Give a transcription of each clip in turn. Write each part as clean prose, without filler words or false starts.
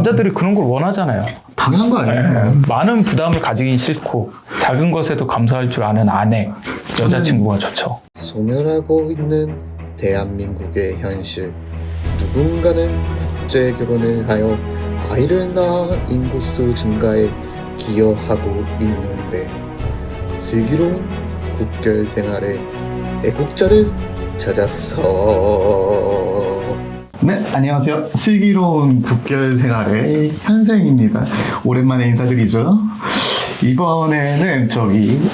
남자들이 그런 걸 원하잖아요. 당연한 거 아니에요? 네. 많은 부담을 가지긴 싫고 작은 것에도 감사할 줄 아는 아내, 여자친구가 좋죠. 소멸하고 있는 대한민국의 현실. 누군가는 국제 결혼을 하여 아이를 낳아 인구수 증가에 기여하고 있는데 슬기로운 국결 생활에 애국자를 찾았어. 네, 안녕하세요. 슬기로운 국결 생활의 현생입니다. 오랜만에 인사드리죠. 이번에는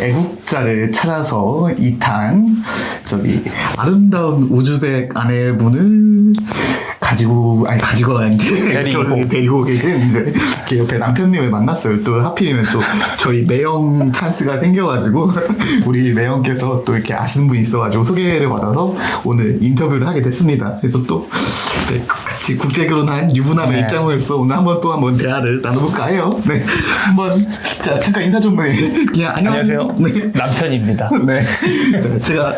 애국자를 찾아서 2탄 아름다운 우즈벡 아내분을 데리고 계신 이제 옆에 남편님을 만났어요. 또 하필이면 또 저희 매형 찬스가 생겨가지고 우리 매형께서 또 이렇게 아시는 분이 있어가지고 소개를 받아서 오늘 인터뷰를 하게 됐습니다. 그래서 또 같이 국제 결혼한 유부남의 입장으로서 오늘 한번 대화를 나눠볼까 해요. 네, 잠깐 인사 좀 그냥 안녕하세요. 네. 남편입니다. 네, 제가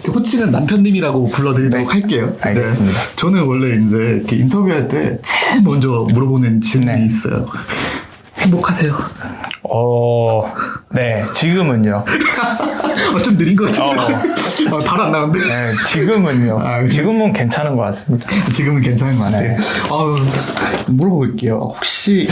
호칭은 남편님이라고 불러드리도록 할게요. 알겠습니다. 네. 저는 원래 이제 이렇게 인터뷰할 때 제일 먼저 물어보는 질문이 있어요. 행복하세요? 네, 지금은요. 좀 느린 것 같은데. 바로 안 나오는데. 네, 지금은요. 지금은 괜찮은 것 같습니다. 지금은 괜찮은 것 같아요. 물어볼게요. 혹시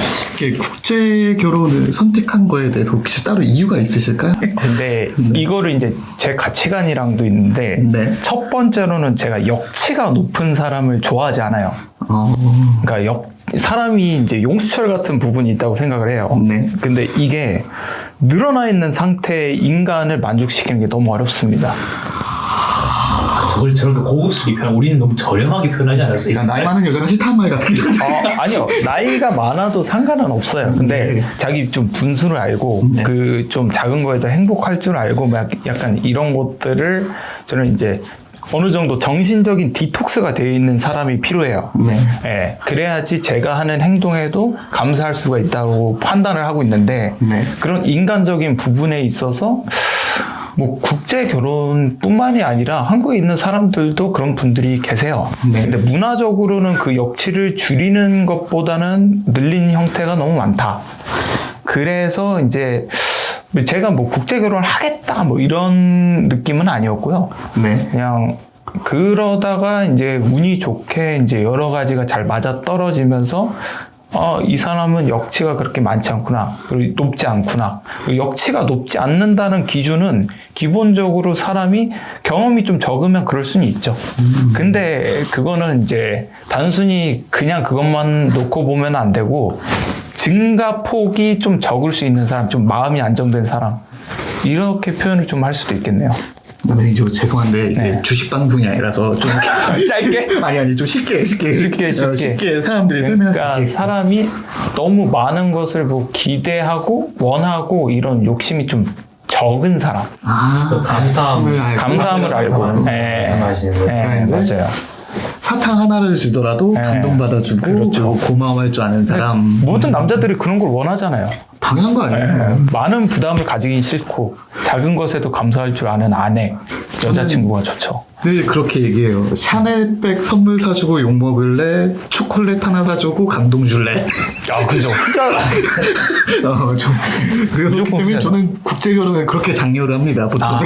국제 결혼을 선택한 거에 대해서 혹시 따로 이유가 있으실까요? 근데 이거를 이제 제 가치관이랑도 있는데 첫 번째로는 제가 역치가 높은 사람을 좋아하지 않아요. 그러니까 사람이 이제 용수철 같은 부분이 있다고 생각을 해요. 근데 이게 늘어나 있는 상태의 인간을 만족시키는 게 너무 어렵습니다. 저걸 저렇게 고급스럽게 표현하면 우리는 너무 저렴하게 표현하지 않았어요? 나이 많은 여자가 싫다는 말 같은 게. 아니요. 나이가 많아도 상관은 없어요. 근데 자기 좀 분수를 알고 그 좀 작은 거에도 행복할 줄 알고 약간 이런 것들을 저는 이제 어느 정도 정신적인 디톡스가 되어 있는 사람이 필요해요. 네, 그래야지 제가 하는 행동에도 감사할 수가 있다고 판단을 하고 있는데 그런 인간적인 부분에 있어서 국제 결혼뿐만이 아니라 한국에 있는 사람들도 그런 분들이 계세요. 근데 문화적으로는 그 역치를 줄이는 것보다는 늘린 형태가 너무 많다. 그래서 이제 제가 국제 결혼을 하겠다 이런 느낌은 아니었고요. 그냥 그러다가 이제 운이 좋게 이제 여러 가지가 잘 맞아 떨어지면서 이 사람은 역치가 그렇게 많지 않구나. 그리고 높지 않구나. 역치가 높지 않는다는 기준은 기본적으로 사람이 경험이 좀 적으면 그럴 수는 있죠. 근데 그거는 이제 단순히 그냥 그것만 놓고 보면 안 되고 증가폭이 좀 적을 수 있는 사람, 좀 마음이 안정된 사람, 이렇게 표현을 좀 할 수도 있겠네요. 죄송한데 이게 주식 방송이 아니라서 좀 짧게? 아니 좀 쉽게 사람들이 설명할 수 그러니까 있게. 사람이 너무 많은 것을 기대하고 원하고 이런 욕심이 좀 적은 사람. 감사함을 알고. 맞아요. 사탕 하나를 주더라도 감동받아주고 고마워할 줄 아는 사람. 모든 남자들이 그런 걸 원하잖아요. 당연한 거 아니에요? 많은 부담을 가지긴 싫고 작은 것에도 감사할 줄 아는 아내, 여자친구가 좋죠. 늘 그렇게 얘기해요. 샤넬백 선물 사주고 욕먹을래? 초콜릿 하나 사주고 감동 줄래? 그죠. 후자. 그래서 그렇기 때문에 저는 국제 결혼을 그렇게 장려를 합니다. 보통.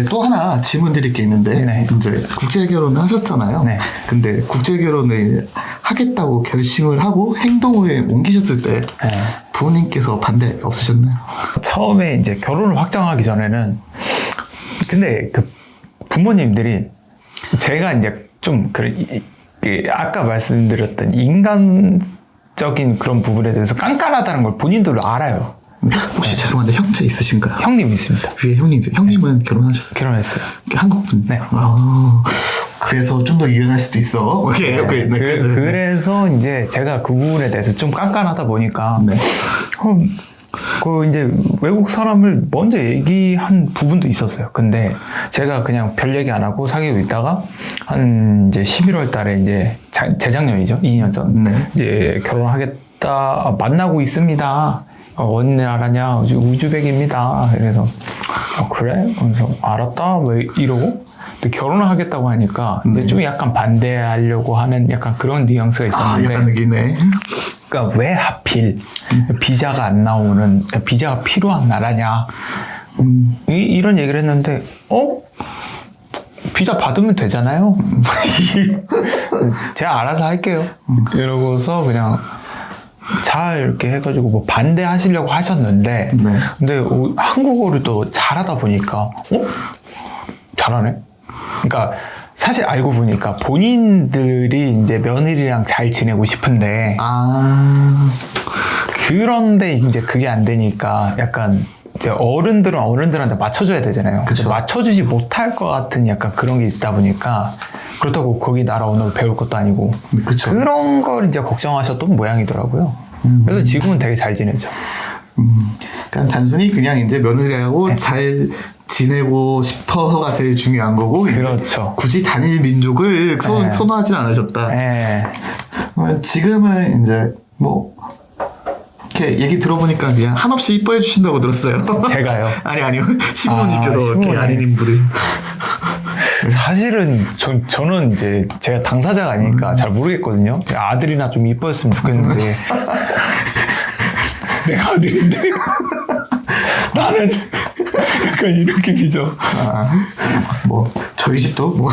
또 하나 질문 드릴 게 있는데 이제 국제 결혼을 하셨잖아요. 근데 국제 결혼을 하겠다고 결심을 하고 행동을 옮기셨을 때 부모님께서 반대 없으셨나요? 처음에 이제 결혼을 확정하기 전에는 근데 부모님들이 제가 이제 좀 아까 말씀드렸던 인간적인 그런 부분에 대해서 깐깐하다는 걸 본인들도 알아요. 혹시 죄송한데 형제 있으신가요? 형님 있습니다. 위에 형님은 결혼하셨어요? 결혼했어요. 한국분? 그래서 좀 더 유연할 수도 있어. 오케이. 그래서 이제 제가 그 부분에 대해서 좀 깐깐하다 보니까 이제 외국 사람을 먼저 얘기한 부분도 있었어요. 근데 제가 그냥 별 얘기 안 하고 사귀고 있다가 한 이제 11월 달에 이제 재작년이죠. 2년 전. 이제 결혼하겠다, 만나고 있습니다. 어느 나라냐? 우즈벡입니다. 그래서 그래? 그래서 알았다? 왜 이러고 근데 결혼을 하겠다고 하니까 근데 좀 약간 반대하려고 하는 약간 그런 뉘앙스가 있었는데 약간 느끼네. 그러니까 왜 하필 비자가 안 나오는 비자가 필요한 나라냐 이런 얘기를 했는데 비자 받으면 되잖아요. 제가 알아서 할게요. 이러고서 그냥 잘 이렇게 해가지고 뭐 반대하시려고 하셨는데 네. 근데 한국어를 또 잘하다 보니까 잘하네. 그러니까 사실 알고 보니까 본인들이 이제 며느리랑 잘 지내고 싶은데 그런데 이제 그게 안 되니까 약간 이제 어른들은 어른들한테 맞춰줘야 되잖아요. 그쵸. 맞춰주지 못할 것 같은 약간 그런 게 있다 보니까 그렇다고 거기 나라 언어를 배울 것도 아니고 그쵸. 그런 걸 이제 걱정하셨던 모양이더라고요. 그래서 지금은 되게 잘 지내죠. 그러니까 단순히 그냥 이제 며느리하고 네. 잘 지내고 싶어서가 제일 중요한 거고 이제 그렇죠. 굳이 단일 민족을 네. 선호하진 않으셨다. 예. 지금은 이제 뭐 이렇게 얘기 들어보니까 그냥 한없이 이뻐해 주신다고 들었어요. 제가요? 아니요. 시부모님께서 이렇게 시부모님. 아내님들을 사실은 저는 이제 제가 당사자가 아니니까 잘 모르겠거든요. 아들이나 좀 이뻐했으면 좋겠는데 내가 아들인데 나는 약간 이렇게 기죠. 뭐 저희 집도 뭐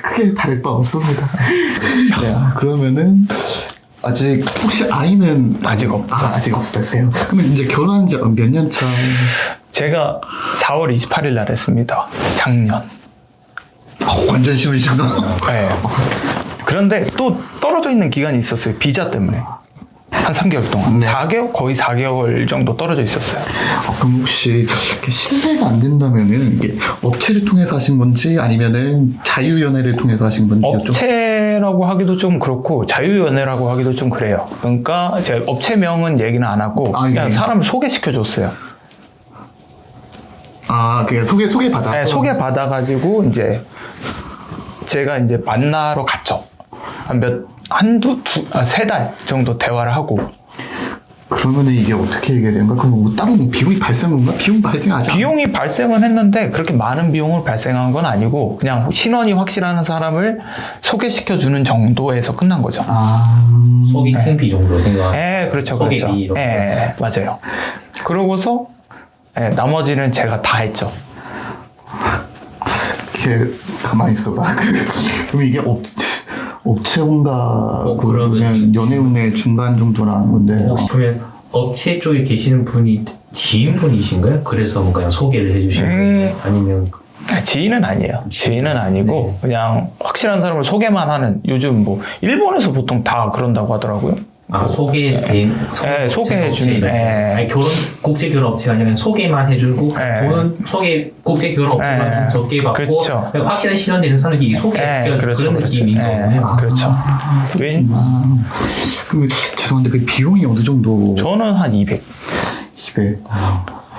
크게 다를 바 없습니다. 네, 그러면은 아직 혹시 아이는 아직 없죠. 아직 없으세요? 그러면 이제 결혼한 지 몇 년 차? 제가 4월 28일 날 했습니다. 작년. 완전 쉬우시구나. 네. 그런데 또 떨어져 있는 기간이 있었어요. 비자 때문에. 한 3개월 동안. 네. 4개월? 거의 4개월 정도 떨어져 있었어요. 그럼 혹시 이렇게 신뢰가 안 된다면은 이게 업체를 통해서 하신 건지 아니면은 자유연애를 통해서 하신 건지 좀 업체라고 하기도 좀 그렇고 자유연애라고 하기도 좀 그래요. 그러니까 제가 업체명은 얘기는 안 하고 그냥 예. 사람을 소개시켜줬어요. 그냥 소개받아. 네, 소개받아가지고 이제 제가 이제 만나러 갔죠. 세 달 정도 대화를 하고. 그러면은 이게 어떻게 얘기해야 되는가? 그럼 뭐 따로 뭐 비용이 발생한 건가? 비용 발생하지 않아? 비용이 발생은 했는데 그렇게 많은 비용을 발생한 건 아니고 그냥 신원이 확실한 사람을 소개시켜주는 정도에서 끝난 거죠. 소개팅비 정도 생각. 그렇죠, 소개비 그렇죠. 이런 거. 맞아요. 그러고서 나머지는 제가 다 했죠. 이렇게 가만히 있어봐. 그럼 이게 업체혼가 그러면 연애운의 중간 정도라는 건데. 혹시 그러면 업체 쪽에 계시는 분이 지인분이신가요? 그래서 뭔가 소개를 해주시는 거예요? 아니면 지인은 아니에요. 지인은 아니고 그냥 확실한 사람을 소개만 하는 요즘 뭐 일본에서 보통 다 그런다고 하더라고요. 소개해주는. 아니 국제 결혼 업체가 아니라 그냥 소개만 해주고 돈은 국제 결혼 업체만 좀 적게 받고 그렇죠. 확실한 신원되는 사람이 소개시켜주는 그렇죠, 그런 그렇죠. 느낌인 거군요. 그렇죠. 그럼 죄송한데 그 비용이 어느 정도? 저는 한 200. 200.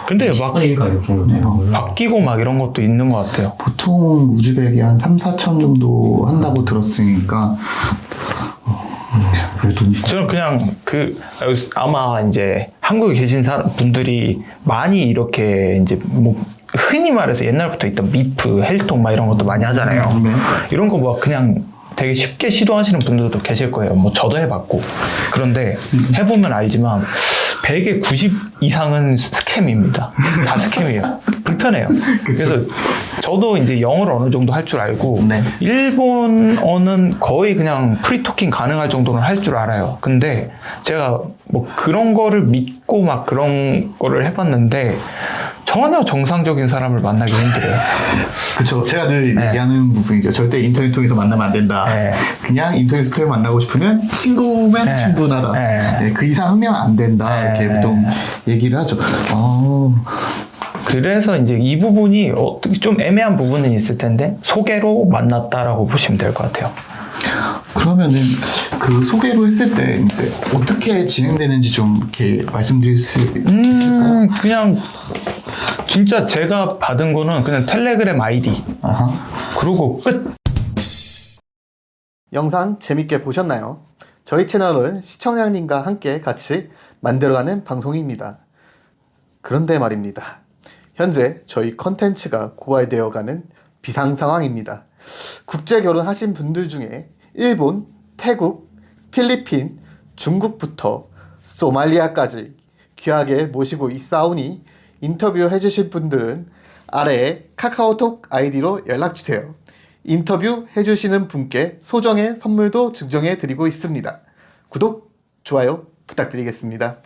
근데 막 10분의 1 가격 정도 되는 거예요. 아끼고 막 이런 것도 있는 것 같아요. 보통 우즈벡이 한 3,4천 정도 한다고 들었으니까 그래도 저는 그냥 아마 이제 한국에 계신 분들이 많이 이렇게 이제 뭐 흔히 말해서 옛날부터 있던 미프, 헬통 막 이런 것도 많이 하잖아요. 네. 이런 거 막 그냥 되게 쉽게 시도하시는 분들도 계실 거예요. 뭐 저도 해봤고. 그런데 해보면 알지만 100에 90 이상은 스캠입니다. 다 스캠이에요. 불편해요. 그래서 저도 이제 영어를 어느 정도 할 줄 알고 네. 일본어는 거의 그냥 프리토킹 가능할 정도는 할 줄 알아요. 근데 제가 뭐 그런 거를 믿고 막 그런 거를 해봤는데 전혀 정상적인 사람을 만나기 힘들어요. 그렇죠. 제가 늘 얘기하는 부분이죠. 절대 인터넷 통해서 만나면 안 된다. 네. 그냥 인터넷 통해 만나고 싶으면 친구면 충분하다. 네. 그 이상 하면 안 된다. 이렇게 보통 얘기를 하죠. 그래서 이제 이 부분이 좀 애매한 부분은 있을 텐데 소개로 만났다라고 보시면 될 것 같아요. 그러면은 그 소개로 했을 때 이제 어떻게 진행되는지 좀 이렇게 말씀드릴 수 있을까요? 그냥 진짜 제가 받은 거는 그냥 텔레그램 아이디 그리고 끝. 영상 재밌게 보셨나요? 저희 채널은 시청자님과 함께 같이 만들어가는 방송입니다. 그런데 말입니다. 현재 저희 컨텐츠가 고갈되어가는 비상 상황입니다. 국제 결혼하신 분들 중에 일본, 태국, 필리핀, 중국부터 소말리아까지 귀하게 모시고 있사오니 인터뷰 해주실 분들은 아래에 카카오톡 아이디로 연락주세요. 인터뷰 해주시는 분께 소정의 선물도 증정해 드리고 있습니다. 구독, 좋아요 부탁드리겠습니다.